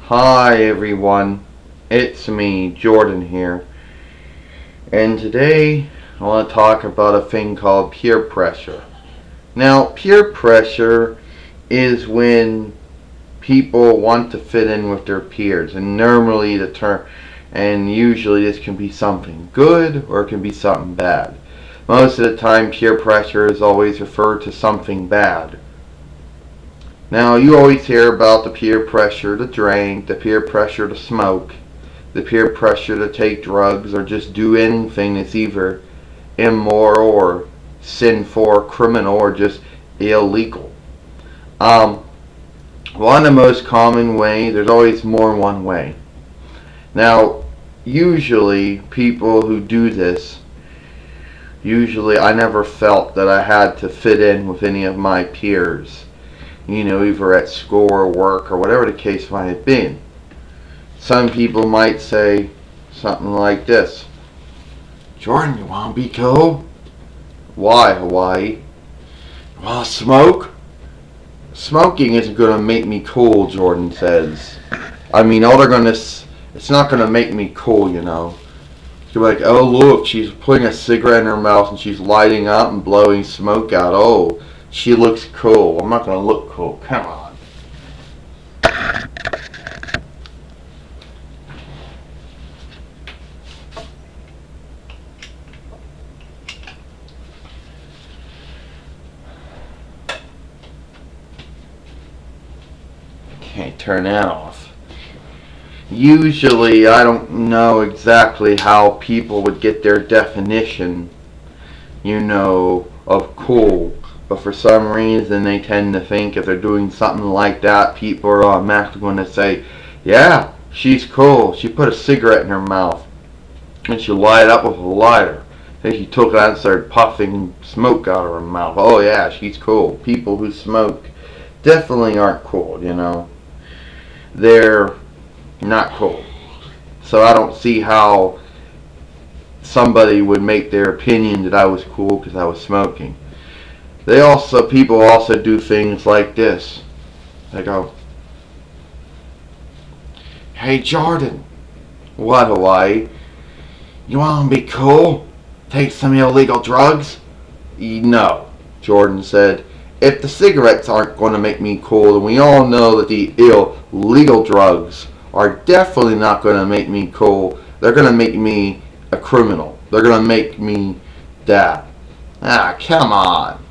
Hi everyone, it's me, Jordan here, and today I want to talk about a thing called peer pressure. Now, peer pressure is when people want to fit in with their peers, and usually this can be something good or it can be something bad. Most of the time, peer pressure is always referred to something bad. Now, you always hear about the peer pressure to drink, the peer pressure to smoke, the peer pressure to take drugs, or just do anything that's either immoral or sinful or criminal or just illegal. One of the most common ways, there's always more than one way. Now, usually people who do this, I never felt that I had to fit in with any of my peers. Either at school or work or whatever the case might have been. Some people might say something like this: Jordan, you want to be cool? Why, Hawaii? You want to smoke? Smoking isn't going to make me cool, Jordan says. It's not going to make me cool, It's going to be like, oh look, she's putting a cigarette in her mouth and she's lighting up and blowing smoke out. Oh, she looks cool. I'm not going to look cool. Come on. Can't turn that off. Usually, I don't know exactly how people would get their definition, of cool. But for some reason, they tend to think if they're doing something like that, people are automatically going to say, yeah, she's cool. She put a cigarette in her mouth and she light it up with a lighter. Then she took it out and started puffing smoke out of her mouth. Oh yeah, she's cool. People who smoke definitely aren't cool, They're not cool. So I don't see how somebody would make their opinion that I was cool because I was smoking. People also do things like this. They go, hey Jordan. What, Hawaii? You want to be cool? Take some illegal drugs? No, Jordan said. If the cigarettes aren't going to make me cool, then we all know that the illegal drugs are definitely not going to make me cool. They're going to make me a criminal. They're going to make me that. Come on.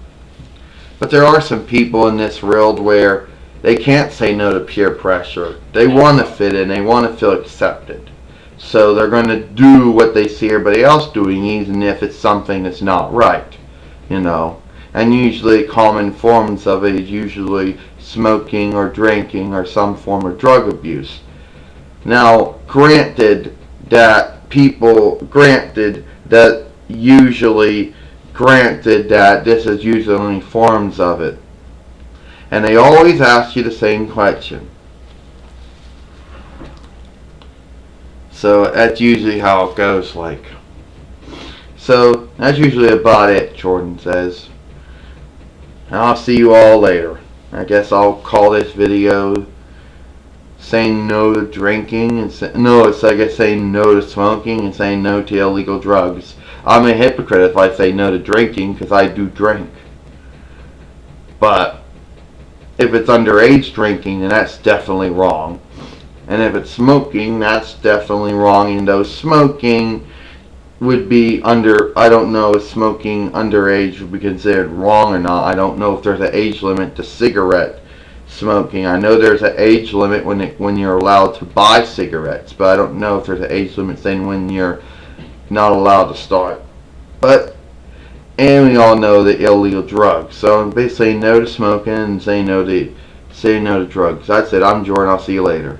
But there are some people in this world where they can't say no to peer pressure. They want to fit in. They want to feel accepted. So they're going to do what they see everybody else doing, even if it's something that's not right. And usually common forms of it is usually smoking or drinking or some form of drug abuse. Now, granted that this is usually only forms of it. And they always ask you the same question. So that's usually how it goes like. So that's usually about it, Jordan says. And I'll see you all later. I guess I'll call this video saying no to drinking it's saying no to smoking and saying no to illegal drugs. I'm a hypocrite if I say no to drinking because I do drink. But if it's underage drinking, then that's definitely wrong. And if it's smoking, that's definitely wrong. And though smoking would be I don't know if smoking underage would be considered wrong or not. I don't know if there's an age limit to cigarette smoking. I know there's an age limit when you're allowed to buy cigarettes, but I don't know if there's an age limit saying when you're not allowed to start. And we all know the illegal drugs. So I'm basically no to smoking and say no to drugs. That's it. I'm Jordan. I'll see you later.